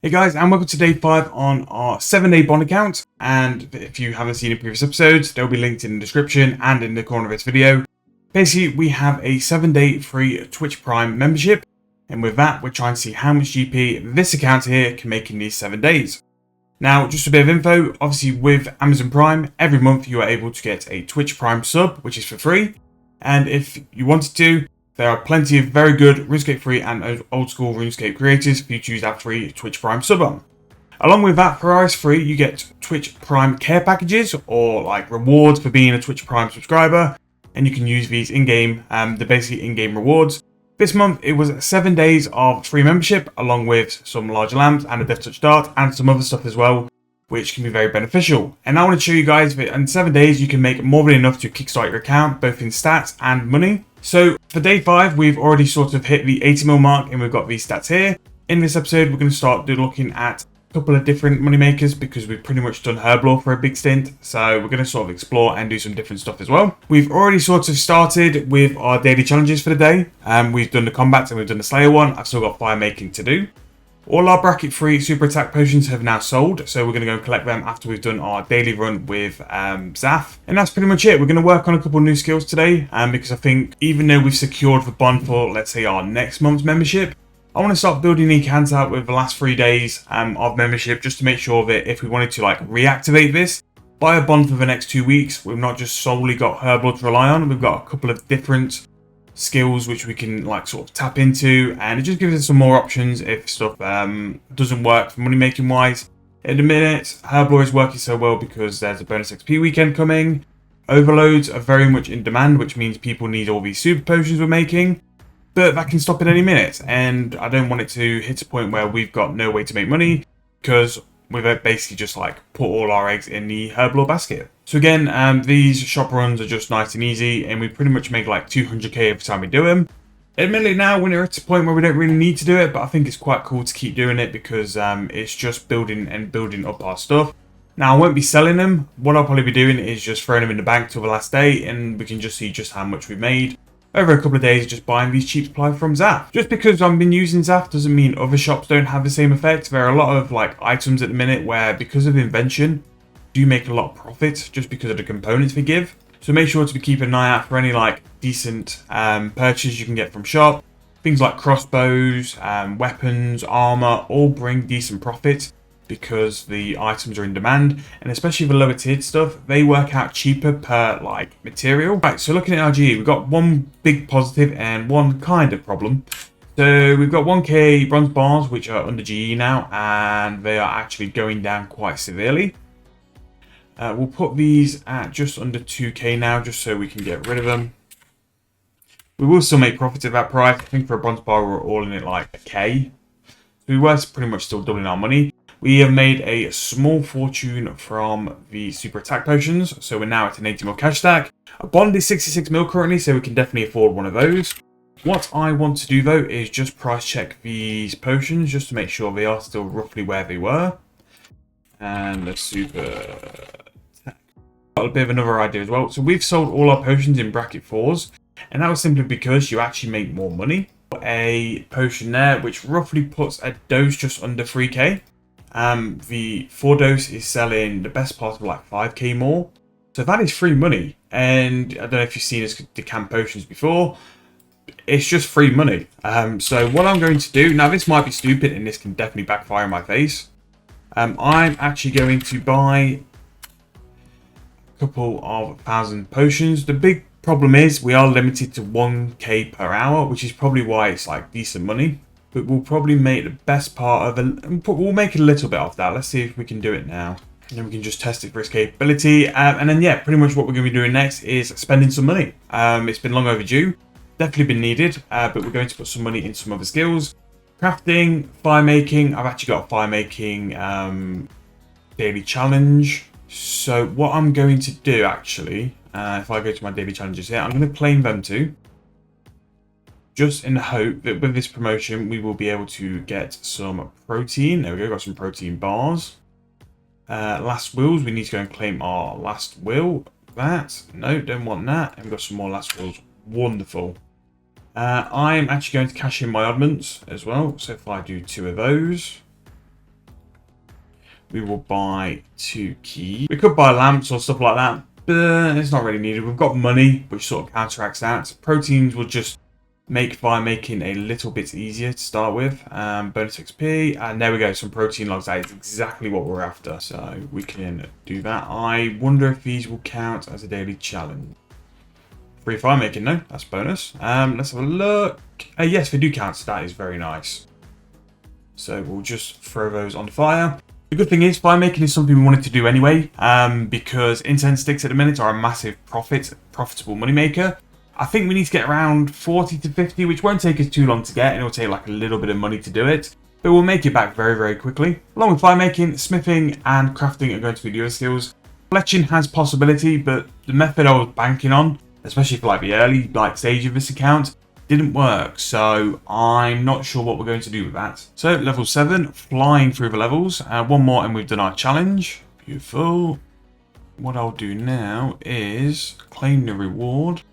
Hey guys, and welcome to day 5 on our 7-day bond account. And if you haven't seen the previous episodes, they'll be linked in the description and in the corner of this video. Basically, we have a 7-day free Twitch Prime membership, and with that, we're trying to see how much GP this account here can make in these 7 days. Now, just a bit of info, obviously with Amazon Prime, every month you are able to get a Twitch Prime sub, which is for free. And if you wanted to, there are plenty of very good Runescape free and old school Runescape creators for you to choose that free Twitch Prime sub on. Along with that, for Ice free, you get Twitch Prime care packages or like rewards for being a Twitch Prime subscriber, and you can use these in-game, the basically in-game rewards. This month it was 7 days of free membership, along with some large lamps and a Death Touch Dart and some other stuff as well, which can be very beneficial. And I want to show you guys that in 7 days you can make more than enough to kickstart your account, both in stats and money. So for day 5, we've already sort of hit the 80 mil mark and we've got these stats here. In this episode, we're going to start looking at a couple of different money makers because we've pretty much done Herblore for a big stint. So we're going to sort of explore and do some different stuff as well. We've already sort of started with our daily challenges for the day. We've done the combats and we've done the Slayer one. I've still got fire making to do. All our bracket free super attack potions have now sold, so we're going to go and collect them after we've done our daily run with Zaf. And that's pretty much it. We're going to work on a couple new skills today, because I think even though we've secured the bond for, let's say, our next month's membership, I want to start building the accounts out with the last 3 days of membership, just to make sure that if we wanted to like reactivate this, buy a bond for the next 2 weeks, we've not just solely got Herblore to rely on. We've got a couple of different skills which we can like sort of tap into, and it just gives us some more options if stuff doesn't work for money making wise. At the minute, Herblore is working so well because there's a bonus XP weekend coming. Overloads are very much in demand, which means people need all these super potions we're making, but that can stop at any minute, and I don't want it to hit a point where we've got no way to make money because we've basically just like put all our eggs in the Herblore basket. So again, these shop runs are just nice and easy, and we pretty much make like 200k every time we do them. Admittedly now we're at a point where we don't really need to do it, but I think it's quite cool to keep doing it because it's just building up our stuff. Now I won't be selling them. What I'll probably be doing is just throwing them in the bank till the last day, and we can just see just how much we've made over a couple of days just buying these cheap supply from Zaf. Just because I've been using Zaf doesn't mean other shops don't have the same effect. There are a lot of like items at the minute where, because of invention, do make a lot of profit just because of the components they give. So make sure to be keeping an eye out for any like decent purchases you can get from shop. Things like crossbows, weapons, armor, all bring decent profit because the items are in demand, and especially the lower tiered stuff, they work out cheaper per like material. Right, so looking at our GE, we've got one big positive and one kind of problem. So we've got 1k bronze bars which are under GE now, and they are actually going down quite severely. We'll put these at just under 2k now, just so we can get rid of them. We will still make profit at that price. I think for a bronze bar we're all in it like a k. So we were pretty much still doubling our money. We have made a small fortune from the super attack potions, so we're now at an 80 mil cash stack. A bond is 66 mil currently, so we can definitely afford one of those. What I want to do though is just price check these potions just to make sure they are still roughly where they were. And the super attack. Got a bit of another idea as well. So we've sold all our potions in bracket 4s, and that was simply because you actually make more money. A potion there which roughly puts a dose just under 3k. The 4 dose is selling the best part of like 5k more, so that is free money. And I don't know if you've seen us decant potions before, it's just free money. So what I'm going to do now, this might be stupid and this can definitely backfire in my face. I'm actually going to buy a couple of 1,000 potions. The big problem is we are limited to 1k per hour, which is probably why it's like decent money. But we'll probably make the best part of it. We'll make a little bit of that. Let's see if we can do it now. And then we can just test it for its capability. And then, yeah, pretty much what we're going to be doing next is spending some money. It's been long overdue. Definitely been needed. But we're going to put some money in some other skills. Crafting, fire making. I've actually got a fire making daily challenge. So what I'm going to do, actually, if I go to my daily challenges here, I'm going to claim them too. Just in the hope that with this promotion, we will be able to get some protein. There we go, got some protein bars. Last wills, we need to go and claim our last will. That, no, don't want that. And we've got some more last wills. Wonderful. I'm actually going to cash in my oddments as well. So if I do 2 of those, we will buy 2 keys. We could buy lamps or stuff like that, but it's not really needed. We've got money, which sort of counteracts that. Proteins will just make fire making a little bit easier to start with. Bonus XP, and there we go, some protein logs. That is exactly what we're after, so we can do that. I wonder if these will count as a daily challenge. Free fire making, no, that's bonus. Let's have a look. Yes, they do count, so that is very nice. So we'll just throw those on fire. The good thing is, fire making is something we wanted to do anyway, because incense sticks at the minute are a massive profitable moneymaker. I think we need to get around 40 to 50, which won't take us too long to get, and it'll take like a little bit of money to do it. But we'll make it back very, very quickly. Along with fire making, smithing and crafting are going to be the other skills. Fletching has possibility, but the method I was banking on, especially for like the early stage of this account, didn't work. So I'm not sure what we're going to do with that. So level 7, flying through the levels. One more and we've done our challenge. Beautiful. What I'll do now is claim the reward,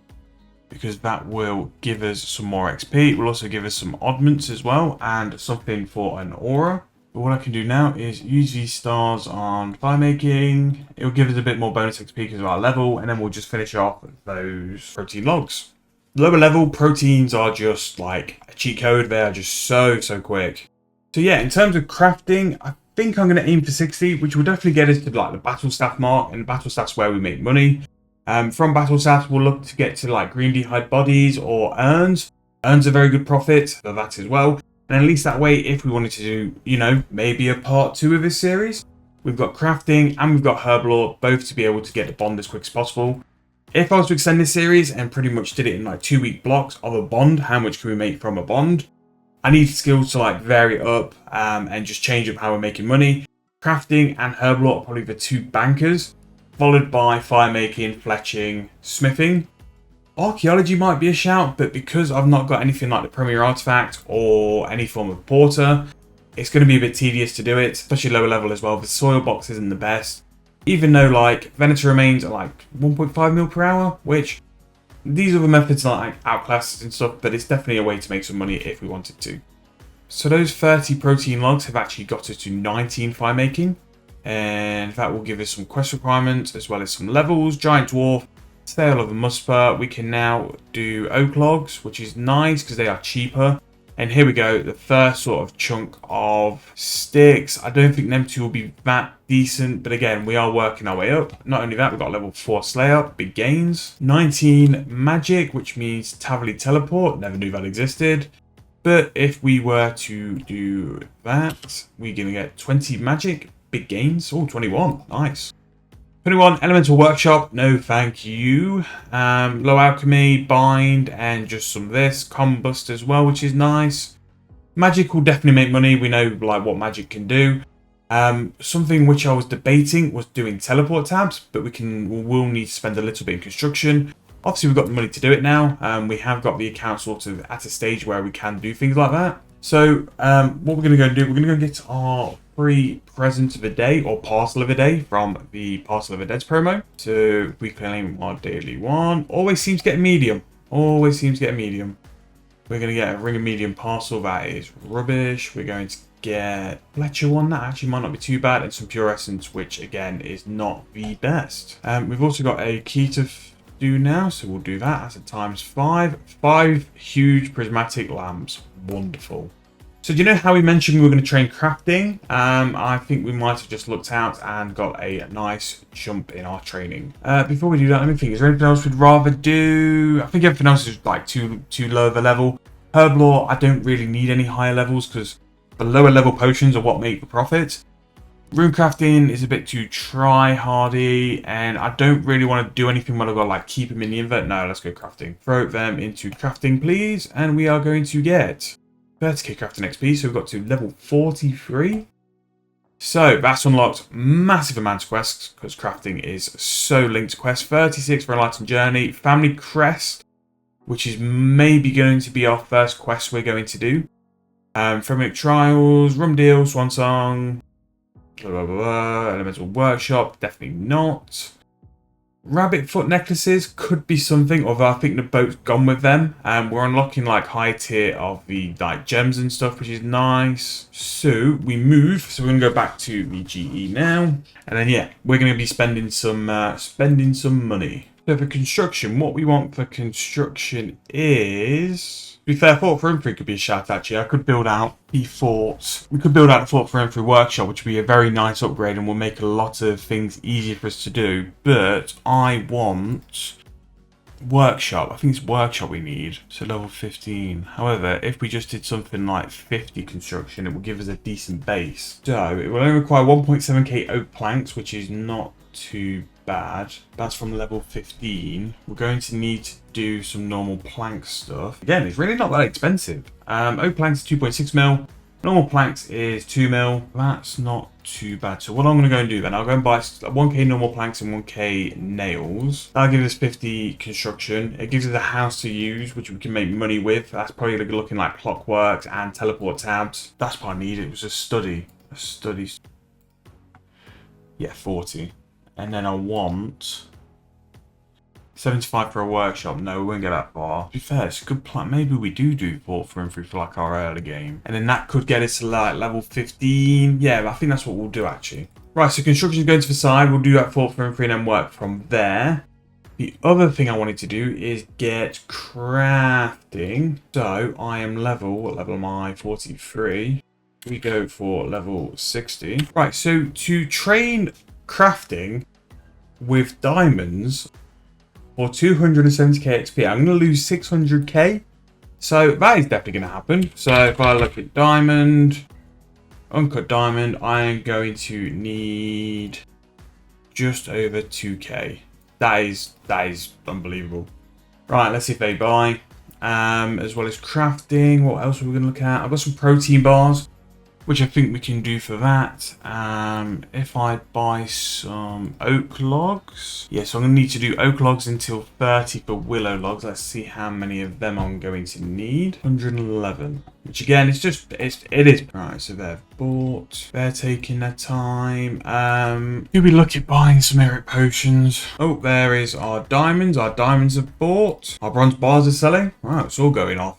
because that will give us some more XP. It will also give us some oddments as well, and something for an aura. But what I can do now is use these stars on fire making. It will give us a bit more bonus XP because of our level, and then we'll just finish off those protein logs. Lower level proteins are just like a cheat code. They are just so quick. So yeah, in terms of crafting, I think I'm going to aim for 60, which will definitely get us to like the battle staff mark, and battle staff's where we make money. From battle staffs, we'll look to get to like green d'hide bodies or urns. Urns are very good profit for that as well. And at least that way, if we wanted to do, you know, maybe a part 2 of this series, we've got crafting and we've got herb lore, both to be able to get the bond as quick as possible. If I was to extend this series and pretty much did it in like 2-week blocks of a bond, how much can we make from a bond? I need skills to like vary up and just change up how we're making money. Crafting and herb lore are probably the 2 bankers, followed by fire making, fletching, smithing. Archaeology might be a shout, but because I've not got anything like the Premier Artifact or any form of porter, it's going to be a bit tedious to do it, especially lower level as well. The soil box isn't the best, even though like Venator remains are like 1.5 mil per hour, which these other methods are like outclassed and stuff, but it's definitely a way to make some money if we wanted to. So those 30 protein logs have actually got us to 19 fire making. And that will give us some quest requirements as well as some levels. Giant Dwarf, Sale of the Musper. We can now do oak logs, which is nice because they are cheaper. And here we go, the first sort of chunk of sticks. I don't think them 2 will be that decent, but again, we are working our way up. Not only that, we've got level 4 Slayer, big gains. 19 magic, which means Taverly Teleport. Never knew that existed. But if we were to do that, we're going to get 20 magic. Big gains. Oh, 21. Nice. 21. Elemental Workshop. No, thank you. Low Alchemy, Bind, and just some of this. Combust as well, which is nice. Magic will definitely make money. We know like what magic can do. Something which I was debating was doing teleport tabs, but we'll need to spend a little bit in construction. Obviously, we've got the money to do it now. We have got the account sort of at a stage where we can do things like that. So what we're going to go do, we're going to go get our free present of the day or parcel of the day from the Parcel of the Dead promo. So we claim our daily one. Always seems to get a medium. Always seems to get a medium. We're going to get a ring of medium parcel. That is rubbish. We're going to get Fletcher one. That actually might not be too bad. And some pure essence, which again is not the best. We've also got a key to do now. So we'll do that as a ×5. 5 huge prismatic lamps. Wonderful. So do you know how we mentioned we were going to train crafting? I think we might have just looked out and got a nice jump in our training. Before we do that, let me think. Is there anything else we'd rather do? I think everything else is like too low of a level. Herb lore, I don't really need any higher levels because the lower level potions are what make the profit. Rune crafting is a bit too try-hardy, and I don't really want to do anything when I've got to like keep them in the invert. No, let's go crafting. Throw them into crafting, please, and we are going to get 30k crafting XP, so we've got to level 43. So that's unlocked massive amounts of quests because crafting is so linked to quests. 36 for Enlightened Journey, Family Crest, which is maybe going to be our first quest we're going to do. Frenetic Trials, Rum Deal, Swan Song, blah, blah, blah, blah. Elemental Workshop, definitely not. Rabbit foot necklaces could be something, although I think the boat's gone with them. We're unlocking like high tier of the like gems and stuff, which is nice. So we move. So we're gonna go back to the GE now, and then yeah, we're gonna be spending some money. So for construction, what we want for construction is, to be fair, Fort for Infantry could be a shout actually. I could build out the forts. We could build out the Fort for Infantry workshop, which would be a very nice upgrade and will make a lot of things easier for us to do. But I want workshop. I think it's workshop we need. So level 15. However, if we just did something like 50 construction, it will give us a decent base. So it will only require 1.7k oak planks, which is not too bad. That's from level 15. We're going to need to do some normal plank stuff. Again, it's really not that expensive. Oak planks is 2.6 mil. Normal planks is 2 mil. That's not too bad. So what I'm going to go and do then, I'll go and buy 1k normal planks and 1k nails. That'll give us 50 construction. It gives us a house to use, which we can make money with. That's probably going to be looking like clockworks and teleport tabs. That's what I need. It was a study. Yeah, 40. And then I want 75 for a workshop. No, we won't get that far. To be fair, it's a good plan. Maybe we do Fort for Infantry for like our early game. And then that could get us to like level 15. Yeah, I think that's what we'll do actually. Right, so construction is going to the side. We'll do that Fort for Infantry and then work from there. The other thing I wanted to do is get crafting. So I am what level am I? 43. We go for level 60. Right, so to train crafting with diamonds for 270k XP, I'm going to lose 600k. So that is definitely going to happen. So if I look at diamond, uncut diamond, I am going to need just over 2k. That is unbelievable. Right, let's see if they buy. As well as crafting. What else are we going to look at? I've got some protein bars, which I think we can do for that. If I buy some oak logs. Yeah, so I'm going to need to do oak logs until 30 for willow logs. Let's see how many of them I'm going to need. 111. Which again, it is. Right, so they're bought. They're taking their time. Could we look at buying some Eric potions? Oh, there is our diamonds. Our diamonds are bought. Our bronze bars are selling. Right, it's all going off.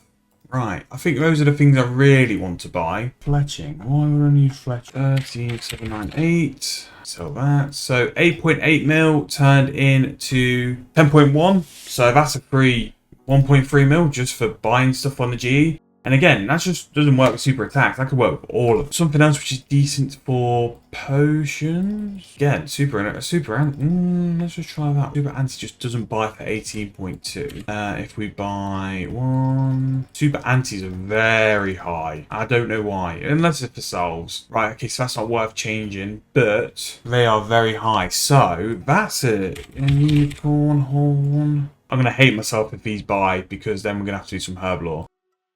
Right, I think those are the things I really want to buy. Fletching. Why would I need fletch? 13798. Sell that. So 8.8 mil turned into 10.1. So that's a free 1.3 mil just for buying stuff on the GE. And again, that just doesn't work with super attacks. That could work with all of them. Something else which is decent for potions. Again, let's just try that. Super anti just doesn't buy for 18.2. If we buy one, super antis are very high. I don't know why, unless it's for salves. Right, okay, so that's not worth changing, but they are very high. So that's a unicorn horn. I'm gonna hate myself if these buy, because then we're gonna have to do some herb lore.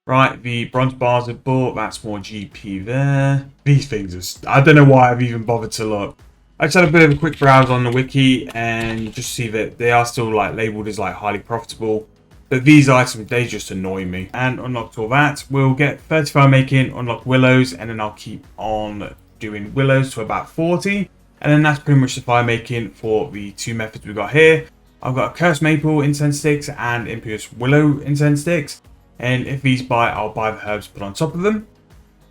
Right, the bronze bars are bought. That's more GP there. These things are... I don't know why I've even bothered to look. I just had a bit of a quick browse on the wiki and just see that they are still like labelled as like highly profitable. But these items, they just annoy me. And unlocked all that. We'll get 35 making, unlock willows, and then I'll keep on doing willows to about 40. And then that's pretty much the fire making for the two methods we've got here. I've got a cursed maple incense sticks and impious willow incense sticks. And if these buy, I'll buy the herbs put on top of them.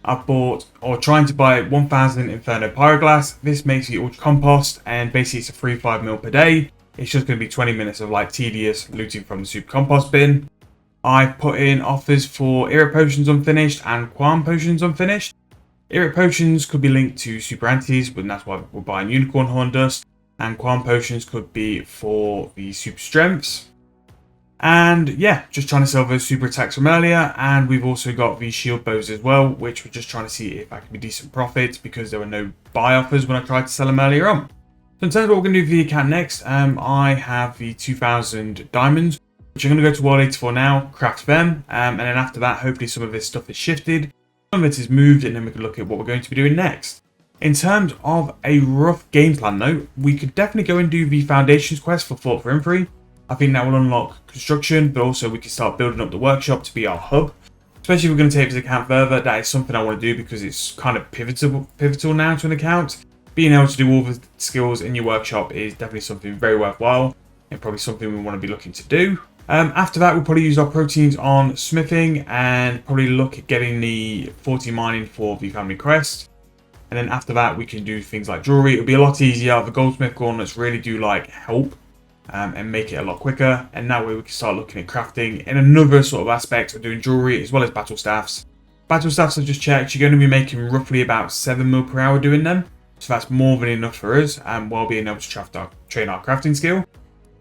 I've bought, or trying to buy 1000 Inferno Pyroglass. This makes the ultra compost, and basically it's a free 5 mil per day. It's just going to be 20 minutes of like tedious looting from the super compost bin. I've put in offers for Irrit Potions unfinished and Qualm Potions unfinished. Irrit Potions could be linked to super antis, but that's why we're buying Unicorn Horn Dust. And Qualm Potions could be for the super strengths. And yeah, just trying to sell those super attacks from earlier. And we've also got the shield bows as well, which we're just trying to see if I can be decent profits, because there were no buy offers when I tried to sell them earlier on. So in terms of what we're going to do for the account next, I have the 2000 diamonds, which I'm going to go to World 84 now, craft them. And then after that, hopefully some of this stuff is shifted, some of it is moved, and then we can look at what we're going to be doing next. In terms of a rough game plan though, we could definitely go and do the Foundations quest for Fort for Infantry. I think that will unlock construction, but also we can start building up the workshop to be our hub. Especially if we're going to take this account further, that is something I want to do because it's kind of pivotal now to an account. Being able to do all the skills in your workshop is definitely something very worthwhile. and probably something we want to be looking to do. After that, we'll probably use our proteins on smithing and probably look at getting the 40 mining for the family crest. And then after that, we can do things like jewelry. It'll be a lot easier. The goldsmith gauntlets really do like help and make it a lot quicker. And that way we can start looking at crafting in another sort of aspect of doing jewelry as well as battle staffs. Battle staffs, I've just checked, you're going to be making roughly about 7 mil per hour doing them. So that's more than enough for us while being able to train our crafting skill.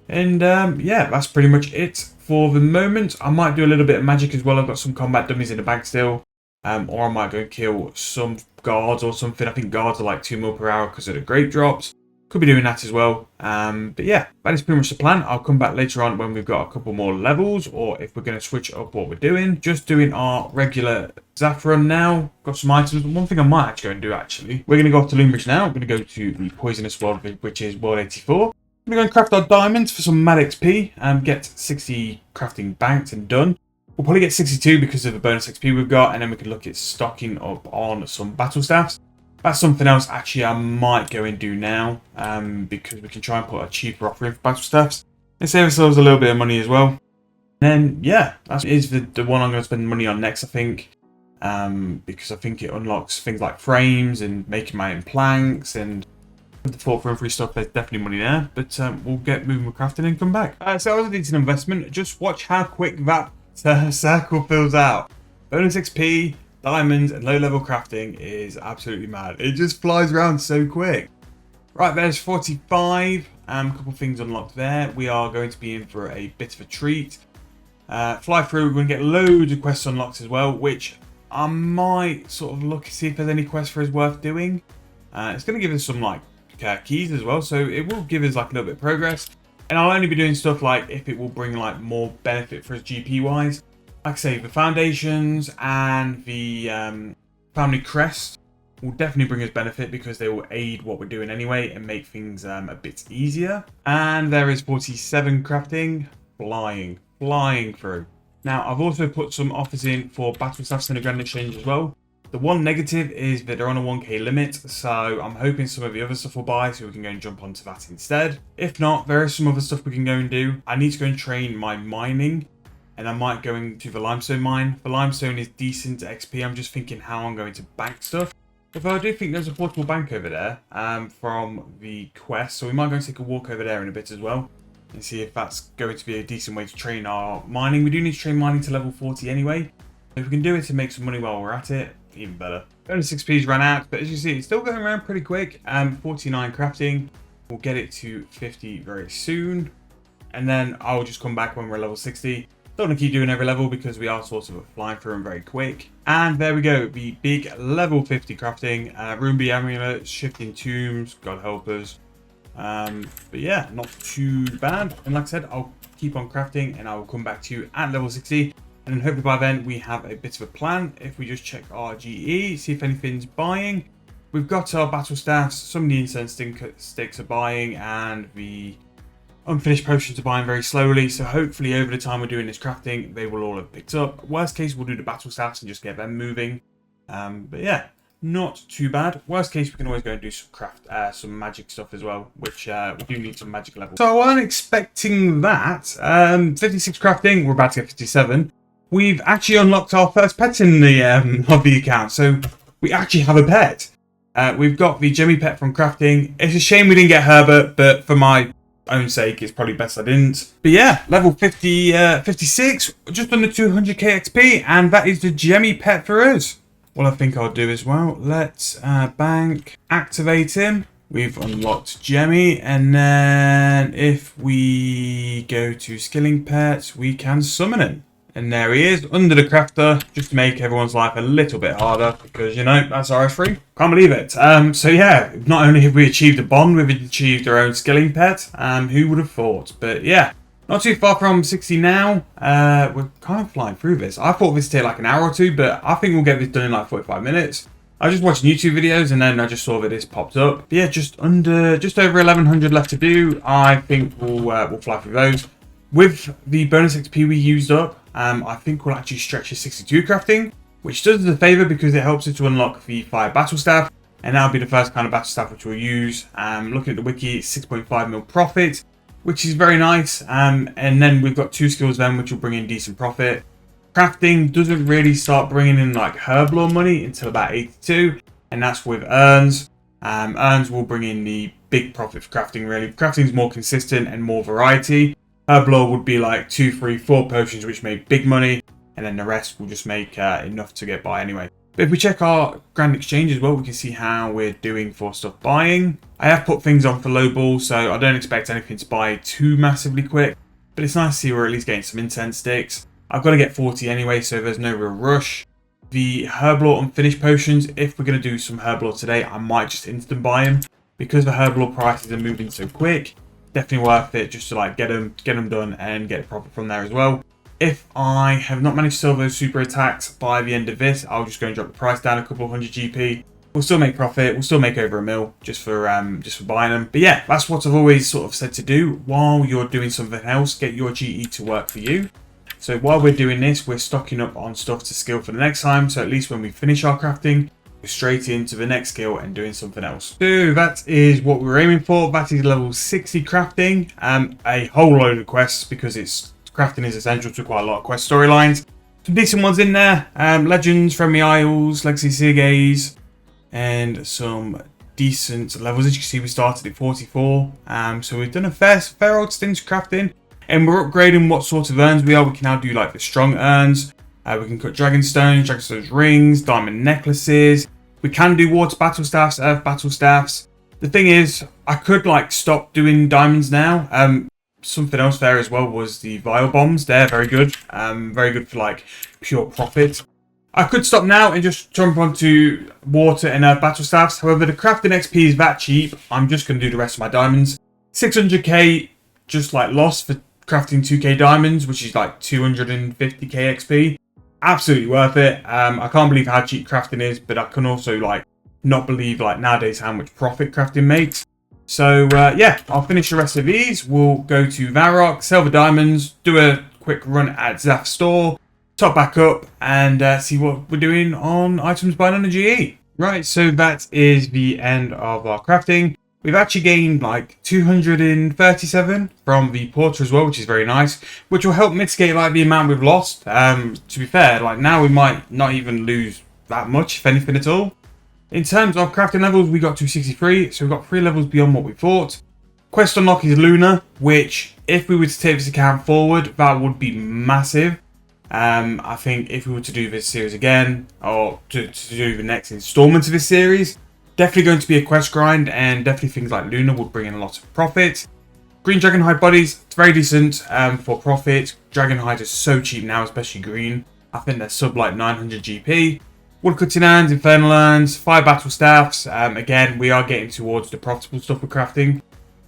And yeah, that's pretty much it for the moment. I might do a little bit of magic as well. I've got some combat dummies in the bag still. Or I might go and kill some guards or something. I think guards are like 2 mil per hour because of the grape drops. Could be doing that as well. But yeah, that is pretty much the plan. I'll come back later on when we've got a couple more levels, or if we're going to switch up what we're doing. Just doing our regular Zaf run now. Got some items. One thing I might actually go and do actually. We're going to go off to Loonbridge now. I'm going to go to the Poisonous World, which is World 84. We're going to craft our diamonds for some mad XP and get 60 crafting banked and done. We'll probably get 62 because of the bonus XP we've got, and then we can look at stocking up on some battle staffs. That's something else actually I might go and do now because we can try and put a cheaper offer in for battle staffs and save ourselves a little bit of money as well. And then yeah, that is the one I'm going to spend money on next, I think, because I think it unlocks things like frames and making my own planks, and with the 4 for free stuff, there's definitely money there. But we'll get moving with crafting and come back. So that was a decent investment. Just watch how quick that circle fills out. Bonus XP, diamonds, and low-level crafting is absolutely mad. It just flies around so quick. Right, there's 45. A couple things unlocked there. We are going to be in for a bit of a treat. Fly through, we're going to get loads of quests unlocked as well, which I might sort of look to see if there's any quests for us worth doing. It's going to give us some like keys as well, so it will give us like a little bit of progress. And I'll only be doing stuff like if it will bring like more benefit for us GP wise. Like I say, the foundations and the family crest will definitely bring us benefit because they will aid what we're doing anyway and make things a bit easier. And there is 47 crafting, flying through. Now I've also put some offers in for battle staffs in the Grand Exchange as well. The one negative is that they're on a 1k limit, so I'm hoping some of the other stuff will buy so we can go and jump onto that instead. If not, there is some other stuff we can go and do. I need to go and train my mining, and I might go into the limestone mine. The limestone is decent XP. I'm just thinking how I'm going to bank stuff. Although I do think there's a portable bank over there from the quest, so we might go and take a walk over there in a bit as well and see if that's going to be a decent way to train our mining. We do need to train mining to level 40 anyway. If we can do it to make some money while we're at it, even better. Bonus XP's ran out, but as you see, it's still going around pretty quick. 49 crafting. We'll get it to 50 very soon. And then I'll just come back when we're level 60. Don't want to keep doing every level because we are sort of flying through them very quick. And there we go, the big level 50 crafting. Ruby amulets, shifting tombs, God help us. But yeah, not too bad. And like I said, I'll keep on crafting and I will come back to you at level 60. And then hopefully by then we have a bit of a plan. If we just check our GE, see if anything's buying. We've got our battle staffs, some of the incense sticks are buying, and the unfinished potions are buying very slowly. So hopefully over the time we're doing this crafting, they will all have picked up. Worst case, we'll do the battle staffs and just get them moving. But yeah, not too bad. Worst case, we can always go and do some magic stuff as well, which we do need some magic levels. So I wasn't expecting that. 56 crafting, we're about to get 57. We've actually unlocked our first pet in the hobby account, so we actually have a pet. We've got the Gemmy pet from crafting. It's a shame we didn't get Herbert, but for my own sake, it's probably best I didn't. But yeah, level 56, just under 200k XP, and that is the Gemmy pet for us. What I think I'll do as well, let's bank, activate him. We've unlocked Gemmy, and then if we go to skilling pets, we can summon him. And there he is, under the crafter, just to make everyone's life a little bit harder, because, you know, that's RS3. Can't believe it. So yeah, not only have we achieved a bond, we've achieved our own skilling pet. Who would have thought? But yeah, not too far from 60 now. We're kind of flying through this. I thought this would take like an hour or two, but I think we'll get this done in like 45 minutes. I just watched YouTube videos and then I just saw that this popped up. But yeah, just over 1100 left to do. I think we'll fly through those. With the bonus XP we used up, I think we'll actually stretch to 62 crafting, which does us a favour because it helps us to unlock the 5 battle staff, and that'll be the first kind of battle staff which we'll use. Looking at the wiki, 6.5 mil profit. which is very nice. And then we've got 2 skills then, which will bring in decent profit. Crafting doesn't really start bringing in like herb lore money until about 82, and that's with urns. Urns will bring in the big profit for crafting, really. Crafting is more consistent and more variety. Herb lore would be like 2, 3, 4 potions, which make big money, and then the rest will just make enough to get by anyway. But if we check our Grand Exchange as well, we can see how we're doing for stuff buying. I have put things on for low ball, so I don't expect anything to buy too massively quick, but it's nice to see we're at least getting some incense sticks. I've got to get 40 anyway, so there's no real rush. The herb lore unfinished potions, if we're going to do some herb lore today, I might just instant buy them. Because the herb lore prices are moving so quick, definitely worth it just to like get them done and get a profit from there as well. If I have not managed to sell those super attacks by the end of this, I'll just go and drop the price down a couple of hundred GP. We'll still make profit, we'll still make over $1 mil just for buying them. But yeah, that's what I've always sort of said to do. While you're doing something else, get your GE to work for you. So while we're doing this, we're stocking up on stuff to skill for the next time. So at least when we finish our crafting, we're straight into the next skill and doing something else. So that is what we're aiming for. That is level 60 crafting. A whole load of quests, because crafting is essential to quite a lot of quest storylines. Some decent ones in there. Legends, Friendly Isles, Legacy Seagaze, and some decent levels. As you can see, we started at 44. So we've done a fair old stint crafting. And we're upgrading what sort of urns we are. We can now do like the strong urns. We can cut Dragonstones rings, diamond necklaces. We can do water battle staffs, earth battle staffs. The thing is, I could like stop doing diamonds now. Something else there as well was the vial bombs. They're very good. Very good for like pure profit. I could stop now and just jump onto water and earth battle staffs. However, the crafting XP is that cheap. I'm just going to do the rest of my diamonds. 600k just like lost for crafting 2k diamonds, which is like 250k XP. Absolutely worth it. I can't believe how cheap crafting is, but I can also like not believe like nowadays how much profit crafting makes. So yeah, I'll finish the rest of these. We'll go to Varrock, sell the diamonds, do a quick run at Zaf's store, top back up, and see what we're doing on items buying on the GE. Right, so that is the end of our crafting. We've actually gained like 237 from the porter as well, which is very nice, which will help mitigate like the amount we've lost. To be fair, like now we might not even lose that much, if anything at all. In terms of crafting levels, we got to 63, so we've got 3 levels beyond what we thought. Quest unlock is Luna, which if we were to take this account forward, that would be massive. I think if we were to do this series again, or to do the next installment of this series, definitely going to be a quest grind, and definitely things like Luna would bring in a lot of profit. Green Dragonhide bodies, it's very decent for profit. Dragonhide is so cheap now, especially green. I think they're sub like 900 GP. Woodcutting urns, infernal urns, 5 battle staffs. Again, we are getting towards the profitable stuff with crafting.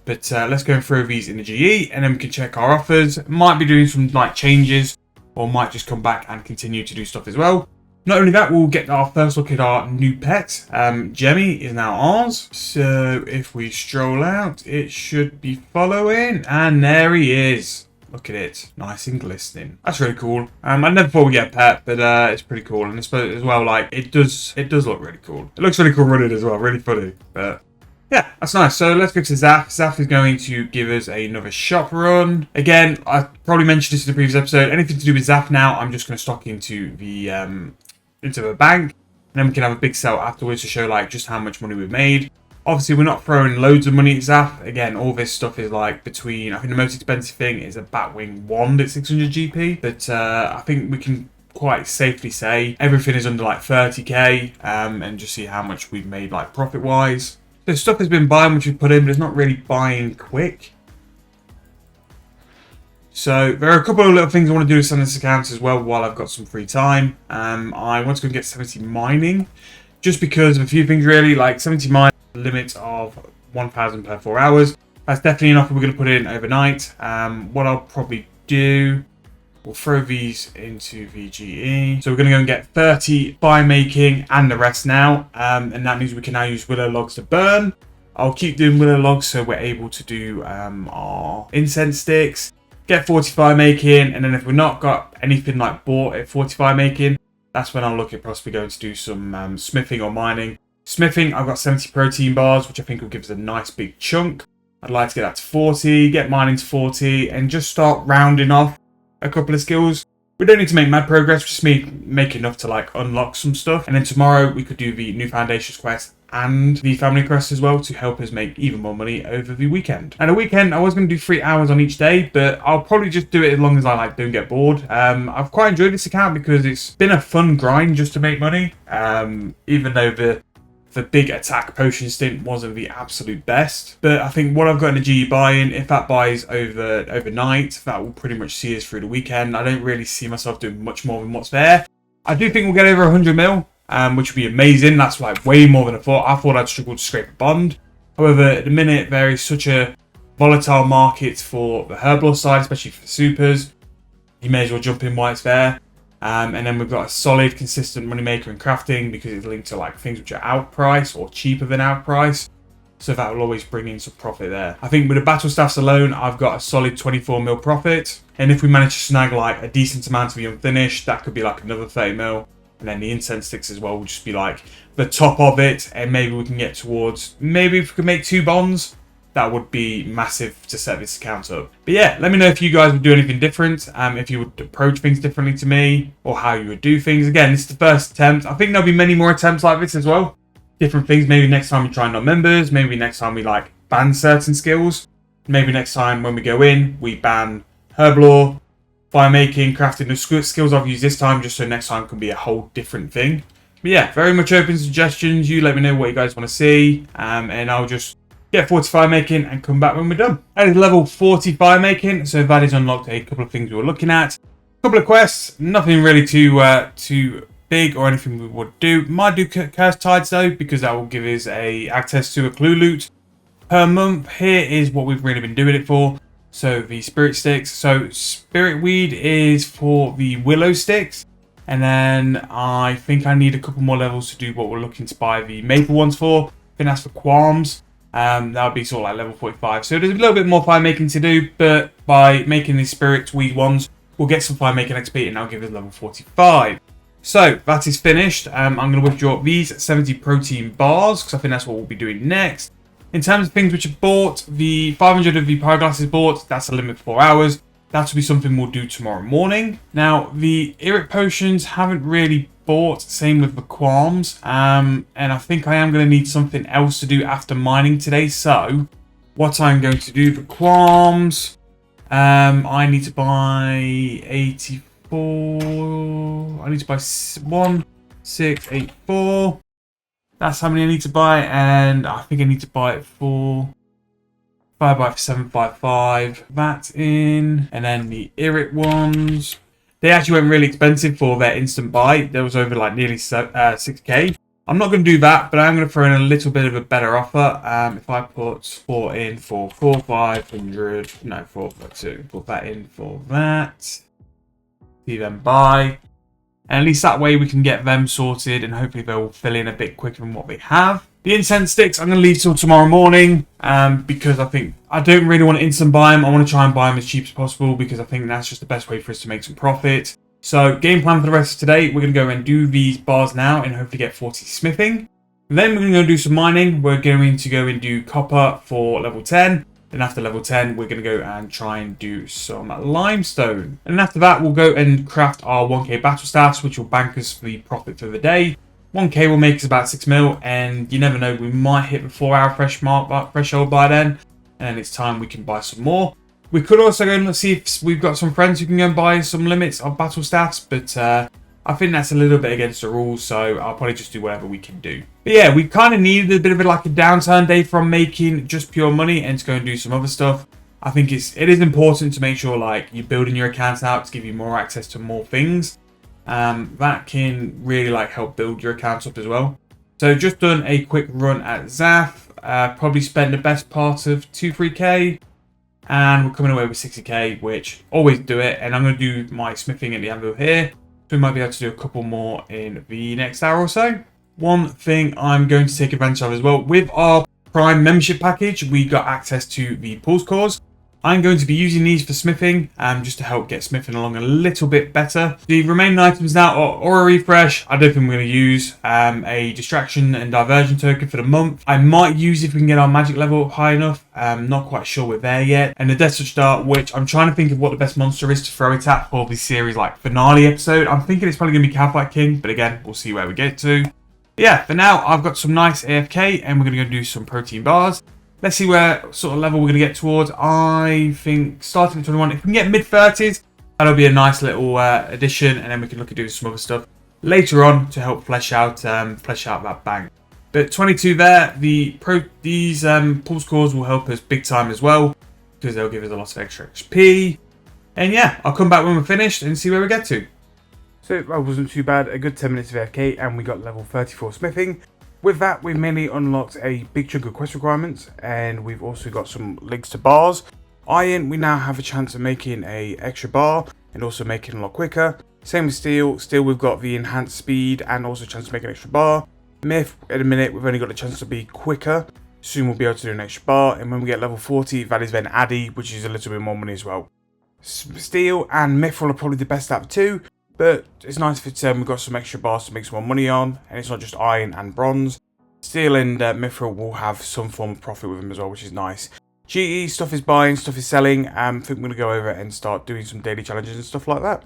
But let's go through these in the GE, and then we can check our offers. Might be doing some like changes, or might just come back and continue to do stuff as well. Not only that, we'll get our first look at our new pet. Jemmy is now ours. So if we stroll out, it should be following. And there he is. Look at it. Nice and glistening. That's really cool. I never thought we'd get a pet, but it's pretty cool. And I suppose as well, like, it does look really cool. It looks really cool running as well. Really funny. But yeah, that's nice. So let's go to Zaf. Zaf is going to give us another shop run. Again, I probably mentioned this in the previous episode. Anything to do with Zaf now, I'm just going to stock into the bank, and then we can have a big sell afterwards to show like just how much money we've made. Obviously, we're not throwing loads of money at Zaf. Again, all this stuff is like between, I think the most expensive thing is a Batwing wand at 600 GP, but I think we can quite safely say everything is under like 30k, and just see how much we've made like profit wise. So stuff has been buying, which we put in, but it's not really buying quick. So there are a couple of little things I want to do with some of this account as well while I've got some free time. I want to go and get 70 mining, just because of a few things really, like 70 mining, limit of 1,000 per 4 hours. That's definitely enough we're going to put in overnight. What I'll probably do, we'll throw these into VGE. So we're going to go and get 30 by making and the rest now. And that means we can now use willow logs to burn. I'll keep doing willow logs so we're able to do our incense sticks. Get 45 making, and then if we're not got anything like bought at 45 making, that's when I'll look at possibly going to do some smithing or mining. Smithing, I've got 70 protein bars, which I think will give us a nice big chunk. I'd like to get that to 40, get mining to 40, and just start rounding off a couple of skills. We don't need to make mad progress, just make enough to like unlock some stuff. And then tomorrow we could do the new foundations quest and the family quest as well to help us make even more money over the weekend. And the weekend, I was going to do 3 hours on each day, but I'll probably just do it as long as I like don't get bored. I've quite enjoyed this account because it's been a fun grind just to make money. Even though the big attack potion stint wasn't the absolute best. But I think what I've got in the GE buy-in, if that buys overnight, that will pretty much see us through the weekend. I don't really see myself doing much more than what's there. I do think we'll get over 100 mil, which would be amazing. That's like way more than I thought. I thought I'd struggle to scrape a bond. However, at the minute, there is such a volatile market for the Herblore side, especially for the supers. You may as well jump in while it's there. And then we've got a solid, consistent moneymaker in crafting because it's linked to like things which are outpriced or cheaper than outpriced. So that will always bring in some profit there. I think with the battle staffs alone, I've got a solid 24 mil profit. And if we manage to snag like a decent amount of the unfinished, that could be like another 30 mil. And then the incense sticks as well will just be like the top of it. And maybe we can get towards, maybe if we could make 2 bonds, that would be massive to set this account up. But yeah, let me know if you guys would do anything different, if you would approach things differently to me, or how you would do things. Again, this is the first attempt. I think there'll be many more attempts like this as well. Different things. Maybe next time we try non-members. Maybe next time we like ban certain skills. Maybe next time when we go in, we ban herblore, fire making, crafting. The skills I've used this time, just so next time can be a whole different thing. But yeah, very much open to suggestions. You let me know what you guys want to see, and I'll just get 40 fire making and come back when we're done. That is level 40 fire making, so that is unlocked a couple of things we were looking at. A couple of quests, nothing really too big or anything we would do. Might do Cursed Tides though, because that will give us access to a clue loot per month. Here is what we've really been doing it for. So the spirit sticks. So spirit weed is for the willow sticks. And then I think I need a couple more levels to do what we're looking to buy the maple ones for. I think that's for qualms. That would be sort of like level 45. So there's a little bit more fire making to do, but by making these spirit weed ones, we'll get some fire making XP and that'll give us level 45. So that is finished. I'm going to withdraw these 70 protein bars because I think that's what we'll be doing next. In terms of things which are bought, the 500 of the pyroglass is bought. That's a limit of 4 hours. That will be something we'll do tomorrow morning. Now, the Irit potions haven't really bought, same with the qualms, and I think I am going to need something else to do after mining today. So what I'm going to do, the qualms, I need to buy 84, I need to buy 1684, that's how many I need to buy, and I think I need to buy it for 5 by 755, that in, and then the Irit ones. They actually went really expensive for their instant buy. There was over like nearly 6k. I'm not going to do that, but I'm going to throw in a little bit of a better offer. If I put 4 in for 500, no, 442. Put that in for that. See them buy. And at least that way we can get them sorted and hopefully they'll fill in a bit quicker than what they have. The incense sticks I'm going to leave till tomorrow morning because I think I don't really want to instant buy them. I want to try and buy them as cheap as possible because I think that's just the best way for us to make some profit. So game plan for the rest of today, we're going to go and do these bars now and hopefully get 40 smithing. Then we're going to go do some mining. We're going to go and do copper for level 10. Then after level 10, we're going to go and try and do some limestone. And after that, we'll go and craft our 1k battle staffs, which will bank us for the profit for the day. 1k will make us about 6 mil, and you never know, we might hit the 4 hour threshold by then, and it's time we can buy some more. We could also go and let's see if we've got some friends who can go and buy some limits of battle stats, but I think that's a little bit against the rules, so I'll probably just do whatever we can do. But yeah, we kind of needed a bit of like a downturn day from making just pure money and to go and do some other stuff. I think it is important to make sure like you're building your accounts out to give you more access to more things. That can really like help build your accounts up as well. So just done a quick run at Zaf, probably spent the best part of 2-3k, and we're coming away with 60k, which always do it. And I'm going to do my smithing at the anvil here, so we might be able to do a couple more in the next hour or so. One thing I'm going to take advantage of as well, with our Prime membership package, we got access to the pulse cores. I'm going to be using these for smithing, just to help get smithing along a little bit better. The remaining items now are Aura Refresh. I don't think we're going to use a Distraction and Diversion token for the month. I might use it if we can get our magic level high enough. Not quite sure we're there yet. And the Death Touch Dart, which I'm trying to think of what the best monster is to throw it at for the series like finale episode. I'm thinking it's probably going to be Catfight King, but again, we'll see where we get to. Yeah, for now, I've got some nice AFK, and we're going to go do some protein bars. Let's see where sort of level we're going to get towards. I think starting at 21, if we can get mid-30s, that'll be a nice little addition, and then we can look at doing some other stuff later on to help flesh out that bank. But 22 there, these pulse cores will help us big time as well, because they'll give us a lot of extra XP. And yeah, I'll come back when we're finished and see where we get to. So that wasn't too bad, a good 10 minutes of AFK, and we got level 34 smithing. With that, we've mainly unlocked a big chunk of quest requirements, and we've also got some links to bars. Iron, we now have a chance of making a extra bar, and also making it a lot quicker. Same with steel. Steel, we've got the enhanced speed, and also a chance to make an extra bar. Myth, at a minute, we've only got a chance to be quicker. Soon we'll be able to do an extra bar, and when we get level 40, that is then Addy, which is a little bit more money as well. Steel and Mithril are probably the best out of two. But it's nice if it's we've got some extra bars to make some more money on, and it's not just iron and bronze. Steel and Mithril will have some form of profit with them as well, which is nice. GE, stuff is buying, stuff is selling. I think we're going to go over and start doing some daily challenges and stuff like that.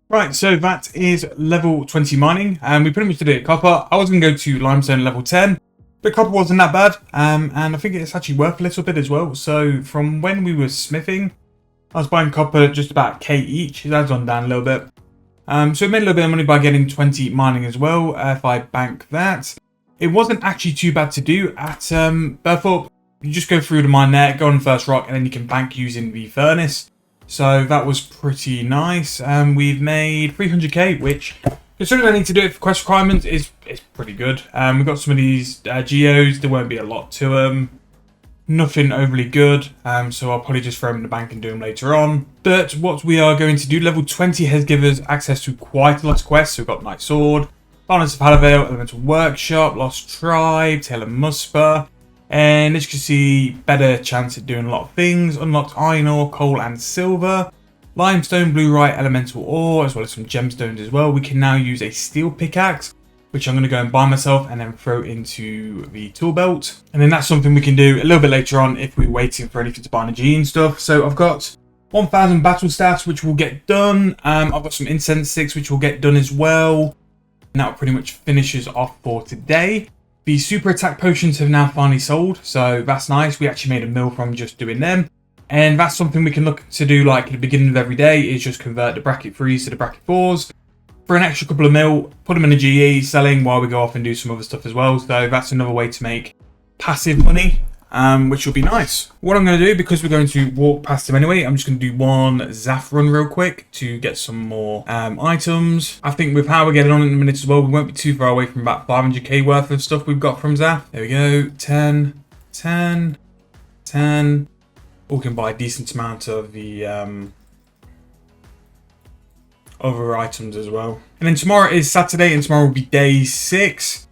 Right, so that is level 20 mining, and we pretty much did it at copper. I was going to go to limestone level 10, but copper wasn't that bad, and I think it's actually worth a little bit as well. So from when we were smithing, I was buying copper just about K each. It has gone down a little bit. So we made a little bit of money by getting 20 mining as well, if I bank that. It wasn't actually too bad to do at Burthorpe. You just go through the mine there, go on the first rock, and then you can bank using the furnace. So that was pretty nice. We've made 300k, which, considering I need to do it for quest requirements, is pretty good. We've got some of these geos, there won't be a lot to them. Nothing overly good, so I'll probably just throw them in the bank and do them later on. But what we are going to do, level 20 has given us access to quite a lot of quests. So we've got Night Sword, Balance of Halavale, Elemental Workshop, Lost Tribe, Tail of Muspa, and as you can see, better chance at doing a lot of things. Unlocked iron ore, coal and silver, limestone, bluerite, elemental ore, as well as some gemstones as well. We can now use a steel pickaxe, which I'm going to go and buy myself and then throw into the tool belt. And then that's something we can do a little bit later on if we're waiting for anything to buy energy and stuff. So I've got 1,000 battle staffs, which will get done. I've got some incense sticks, which will get done as well. And that pretty much finishes off for today. The super attack potions have now finally sold, so that's nice. We actually made a mill from just doing them. And that's something we can look to do like at the beginning of every day, is just convert the bracket 3s to the bracket 4s. For an extra couple of mil, put them in a GE, selling while we go off and do some other stuff as well. So that's another way to make passive money, which will be nice. What I'm going to do, because we're going to walk past them anyway, I'm just going to do one Zaf run real quick to get some more items. I think with how we're getting on in a minute as well, we won't be too far away from about 500k worth of stuff we've got from Zaf. There we go, 10, 10, 10. We can buy a decent amount of the other items as well. And then tomorrow is Saturday, and tomorrow will be day 6,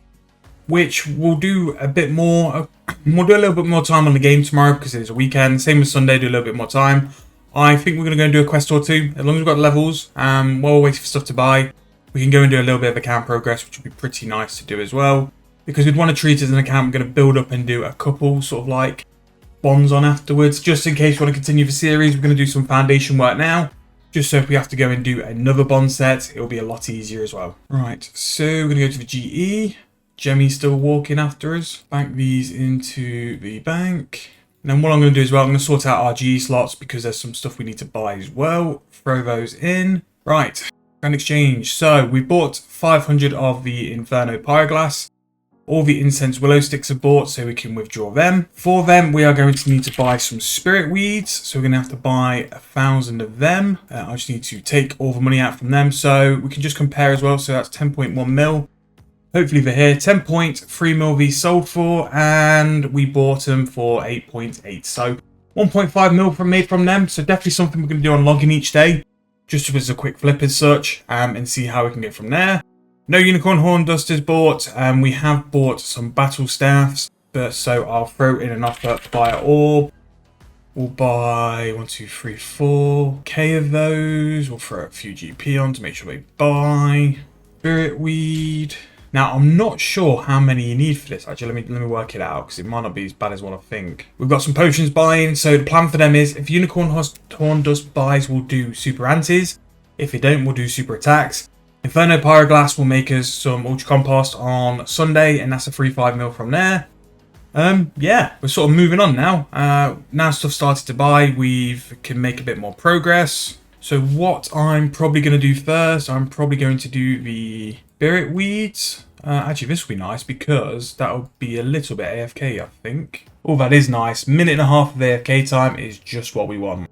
which we'll do a bit more. We'll do a little bit more time on the game tomorrow because it's a weekend. Same as Sunday, do a little bit more time. I think we're going to go and do a quest or two. As long as we've got levels, while we're waiting for stuff to buy, we can go and do a little bit of account progress, which would be pretty nice to do as well. Because we'd want to treat it as an account, we're going to build up and do a couple sort of like bonds on afterwards. Just in case we want to continue the series, we're going to do some foundation work now. Just so if we have to go and do another bond set, it'll be a lot easier as well. Right, so we're going to go to the GE. Jemmy's still walking after us. Bank these into the bank. And then what I'm going to do as well, I'm going to sort out our GE slots because there's some stuff we need to buy as well. Throw those in. Right, grand exchange. So we bought 500 of the Inferno Pyroglass. All the incense willow sticks are bought, so we can withdraw them. For them, we are going to need to buy some spirit weeds. So we're going to have to buy 1,000 of them. I just need to take all the money out from them. So we can just compare as well. So that's 10.1 mil. Hopefully they're here. 10.3 mil these sold for, and we bought them for 8.8. So 1.5 mil made from them. So definitely something we're going to do on logging each day, just as a quick flip as such, and see how we can get from there. No unicorn horn dust is bought, and we have bought some battle staffs, but so I'll throw in an offer via orb. We'll buy 1, 2, 3, 4K of those. We'll throw a few GP on to make sure they buy. Spirit Weed. Now, I'm not sure how many you need for this. Actually, let me work it out, because it might not be as bad as what I think. We've got some potions buying. So the plan for them is, if Unicorn Horn Dust buys, we'll do super antis. If they don't, we'll do super attacks. Inferno Pyroglass will make us some Ultra Compost on Sunday, and that's a free 5 mil from there. Yeah, we're sort of moving on now. Now stuff started to buy, we can make a bit more progress. So what I'm probably going to do first, I'm probably going to do the Spirit Weeds. Actually, this will be nice because that'll be a little bit AFK, I think. Oh, that is nice. Minute and a half of AFK time is just what we want.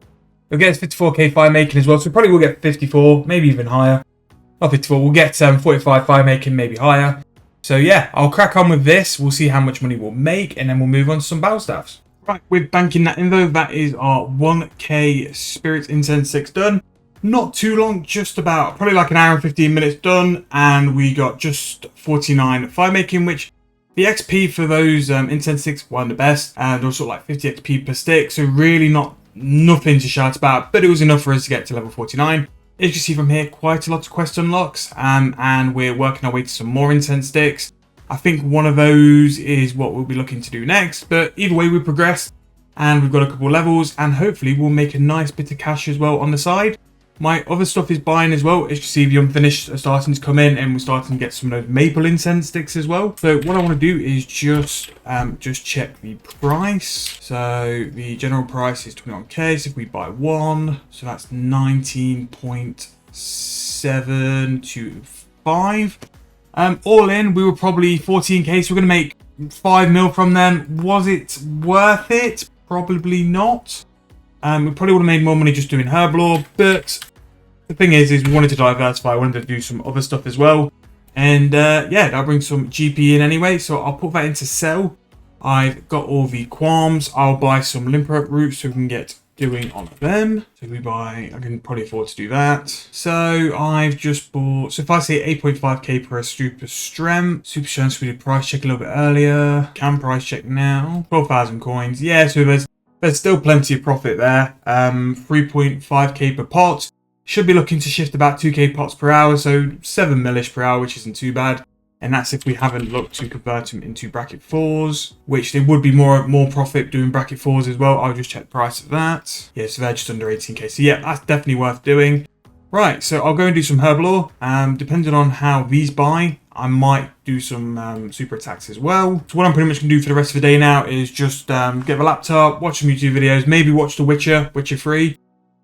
We'll get 54k fire making as well, so we probably will get 54, maybe even higher. Not 54, we'll get 45 fire making, maybe higher. So yeah, I'll crack on with this. We'll see how much money we'll make, and then we'll move on to some battle staffs. Right, with banking that info, that is our 1k Spirit Incense 6 done. Not too long, just about, probably like an hour and 15 minutes done. And we got just 49 fire making, which the XP for those Incense 6 weren't the best. And also like 50 XP per stick, so really nothing to shout about, but it was enough for us to get to level 49. As you can see from here, quite a lot of quest unlocks, and we're working our way to some more incense sticks. I think one of those is what we'll be looking to do next, but either way we progress, and we've got a couple levels, and hopefully we'll make a nice bit of cash as well on the side. My other stuff is buying as well. As you can see, the unfinished are starting to come in, and we're starting to get some of those maple incense sticks as well. So what I want to do is just check the price. So the general price is 21k. So if we buy one, so that's 19.725. All in, we were probably 14k. So we're going to make 5 mil from them. Was it worth it? Probably not. We probably would have made more money just doing Herblore, but the thing is we wanted to diversify. I wanted to do some other stuff as well, and yeah, that'll bring some GP in anyway. So I'll put that into sell. I've got all the qualms. I'll buy some limper up roots so we can get doing on them. So we buy, I can probably afford to do that. So I've just bought, so if I say 8.5k per super strength, we did price check a little bit earlier. Can price check now. 12,000 coins. Yeah, so there's still plenty of profit there. 3.5k per pot. Should be looking to shift about 2k pots per hour, so 7 millish per hour, which isn't too bad. And that's if we haven't looked to convert them into bracket 4s, which there would be more profit doing bracket 4s as well. I'll just check the price of that. Yeah, so they're just under 18k. So yeah, that's definitely worth doing. Right, so I'll go and do some Herblore. Depending on how these buy, I might do some super attacks as well. So what I'm pretty much going to do for the rest of the day now is just get the laptop, watch some YouTube videos, maybe watch The Witcher 3,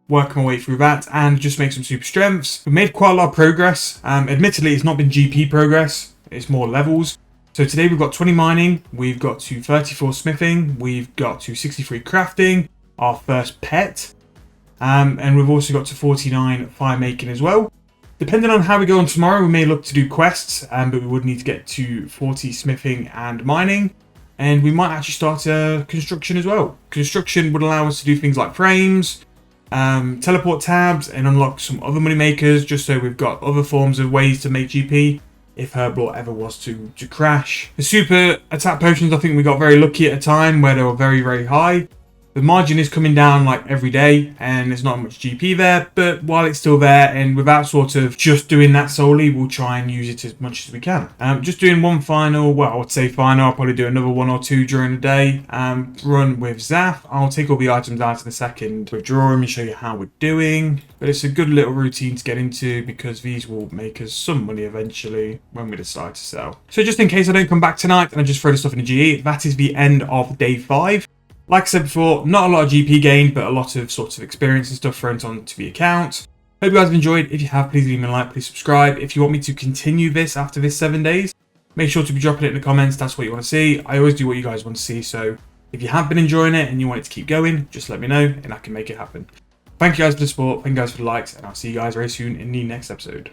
work my way through that, and just make some super strengths. We've made quite a lot of progress. Admittedly, it's not been GP progress, it's more levels. So today we've got 20 mining, we've got to 34 smithing, we've got to 63 crafting, our first pet, and we've also got to 49 fire making as well. Depending on how we go on tomorrow, we may look to do quests, but we would need to get to 40 smithing and mining. And we might actually start construction as well. Construction would allow us to do things like frames, teleport tabs, and unlock some other money makers, just so we've got other forms of ways to make GP if Herblore ever was to crash. The super attack potions, I think we got very lucky at a time where they were very, very high. The margin is coming down like every day, and there's not much GP there, but while it's still there, and without sort of just doing that solely, we'll try and use it as much as we can. Just doing one final, well, I would say final, I'll probably do another one or two during the day, run with Zaf. I'll take all the items out in a second, withdraw them and show you how we're doing, but it's a good little routine to get into because these will make us some money eventually when we decide to sell. So just in case I don't come back tonight and I just throw the stuff in the GE, that is the end of day 5. Like I said before, not a lot of GP gained, but a lot of sorts of experience and stuff thrown onto the account. Hope you guys have enjoyed. If you have, please leave me a like, please subscribe. If you want me to continue this after this 7 days, make sure to be dropping it in the comments. That's what you want to see. I always do what you guys want to see. So if you have been enjoying it and you want it to keep going, just let me know and I can make it happen. Thank you guys for the support. Thank you guys for the likes, and I'll see you guys very soon in the next episode.